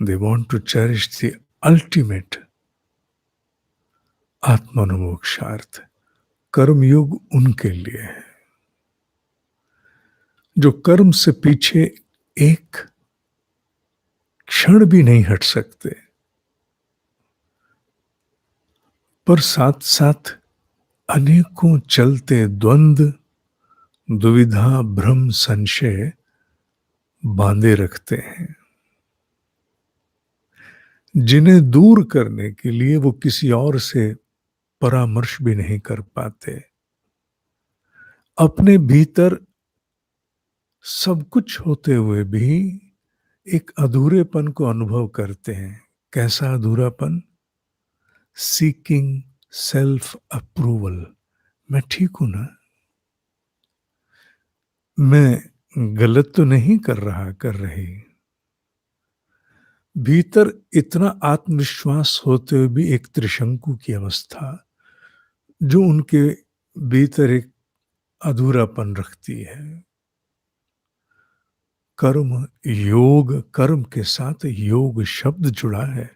They want to cherish the ultimate आत्मानुमोक्षार्थ। कर्मयोग उनके लिए है जो कर्म से पीछे एक क्षण भी नहीं हट सकते, पर साथ साथ अनेकों चलते द्वंद्व, दुविधा, भ्रम, संशय बांधे रखते हैं, जिन्हें दूर करने के लिए वो किसी और से परामर्श भी नहीं कर पाते। अपने भीतर सब कुछ होते हुए भी एक अधूरेपन को अनुभव करते हैं। कैसा अधूरापन? Seeking self approval. मैं ठीक हूं ना? मैं गलत तो नहीं कर रही? भीतर इतना आत्मविश्वास होते हुए भी एक त्रिशंकु की अवस्था जो उनके भीतर एक अधूरापन रखती है। कर्म योग, कर्म के साथ योग शब्द जुड़ा है।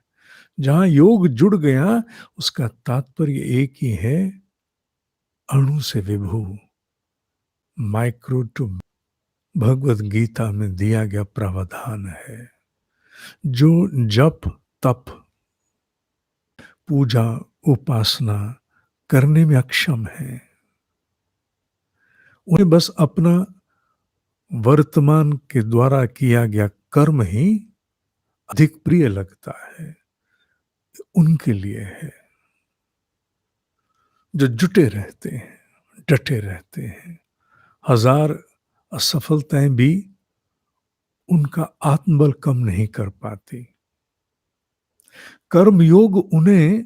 जहां योग जुड़ गया उसका तात्पर्य एक ही है, अणु से विभु, माइक्रो टू। भगवत गीता में दिया गया प्रावधान है, जो जप तप पूजा उपासना करने में अक्षम है, उन्हें बस अपना वर्तमान के द्वारा किया गया कर्म ही अधिक प्रिय लगता है, उनके लिए है जो जुटे रहते हैं, डटे रहते हैं। हजार असफलताएं भी उनका आत्मबल कम नहीं कर पाती। कर्मयोग उन्हें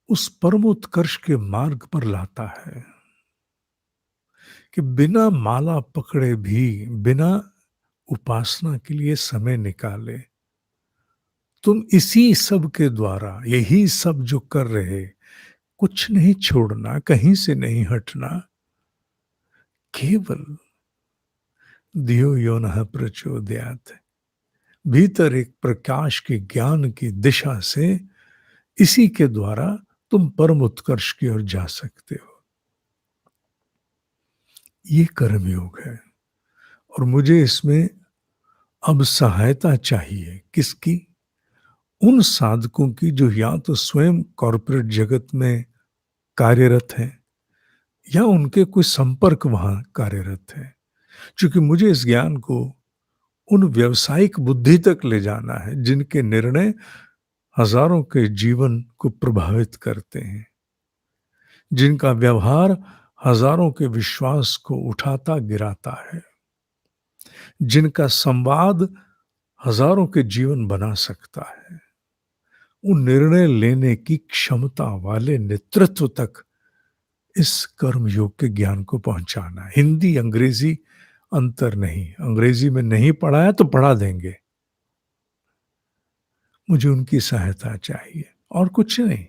उस परमोत्कर्ष के मार्ग पर लाता है कि बिना माला पकड़े भी, बिना उपासना के लिए समय निकाले, तुम इसी सब के द्वारा, यही सब जो कर रहे, कुछ नहीं छोड़ना, कहीं से नहीं हटना, केवल धियो यो नः प्रचोदयात्, भीतर एक प्रकाश के ज्ञान की दिशा से इसी के द्वारा तुम परम उत्कर्ष की ओर जा सकते हो। ये कर्मयोग है और मुझे इसमें अब सहायता चाहिए। किसकी? उन साधकों की जो या तो स्वयं कॉरपोरेट जगत में कार्यरत है या उनके कोई संपर्क वहां कार्यरत है। क्योंकि मुझे इस ज्ञान को उन व्यावसायिक बुद्धि तक ले जाना है जिनके निर्णय हजारों के जीवन को प्रभावित करते हैं, जिनका व्यवहार हजारों के विश्वास को उठाता गिराता है, जिनका संवाद हजारों के जीवन बना सकता है। उन निर्णय लेने की क्षमता वाले नेतृत्व तक इस कर्म योग के ज्ञान को पहुंचाना। हिंदी अंग्रेजी अंतर नहीं, अंग्रेजी में नहीं पढ़ाया तो पढ़ा देंगे। मुझे उनकी सहायता चाहिए और कुछ नहीं।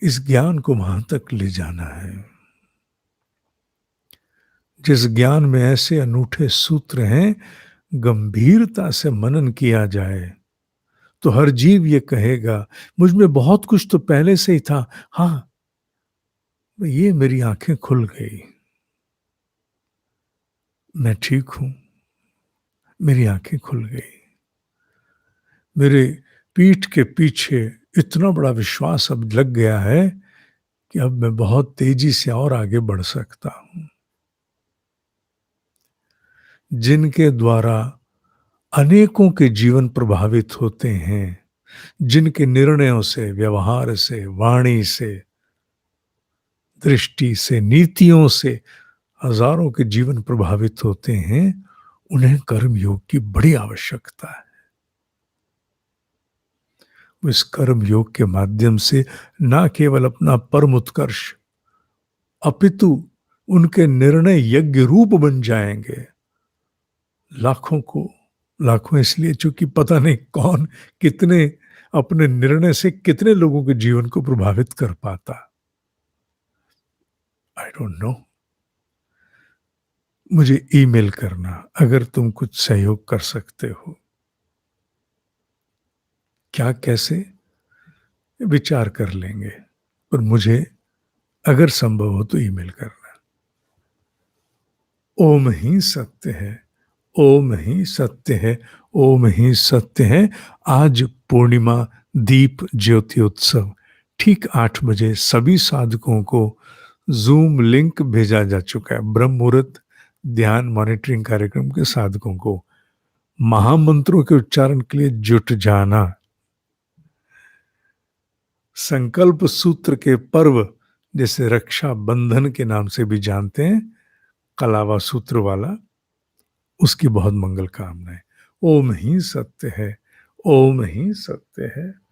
इस ज्ञान को वहां तक ले जाना है जिस ज्ञान में ऐसे अनूठे सूत्र हैं, गंभीरता से मनन किया जाए तो हर जीव ये कहेगा मुझ में बहुत कुछ तो पहले से ही था। हाँ, ये मेरी आंखें खुल गई, मैं ठीक हूं, मेरी आंखें खुल गई। मेरे पीठ के पीछे इतना बड़ा विश्वास अब लग गया है कि अब मैं बहुत तेजी से और आगे बढ़ सकता हूं। जिनके द्वारा अनेकों के जीवन प्रभावित होते हैं, जिनके निर्णयों से, व्यवहार से, वाणी से, दृष्टि से, नीतियों से हजारों के जीवन प्रभावित होते हैं, उन्हें कर्म योग की बड़ी आवश्यकता है। इस कर्म योग के माध्यम से ना केवल अपना परम उत्कर्ष, अपितु उनके निर्णय यज्ञ रूप बन जाएंगे। लाखों को, लाखों इसलिए चूंकि पता नहीं कौन कितने अपने निर्णय से कितने लोगों के जीवन को प्रभावित कर पाता, आई डोंट नो। मुझे ईमेल करना अगर तुम कुछ सहयोग कर सकते हो। क्या कैसे विचार कर लेंगे, पर मुझे अगर संभव हो तो ईमेल करना। ओम ही सत्य है, ओम ही सत्य है, ओम ही सत्य है। आज पूर्णिमा दीप ज्योति उत्सव ठीक 8 बजे सभी साधकों को जूम लिंक भेजा जा चुका है। ब्रह्म मुहूर्त ध्यान मॉनिटरिंग कार्यक्रम के साधकों को महामंत्रों के उच्चारण के लिए जुट जाना। संकल्प सूत्र के पर्व जैसे रक्षा बंधन के नाम से भी जानते हैं, कलावा सूत्र वाला, उसकी बहुत मंगल कामनाएं। ओम ही सत्य है, ओम ही सत्य है।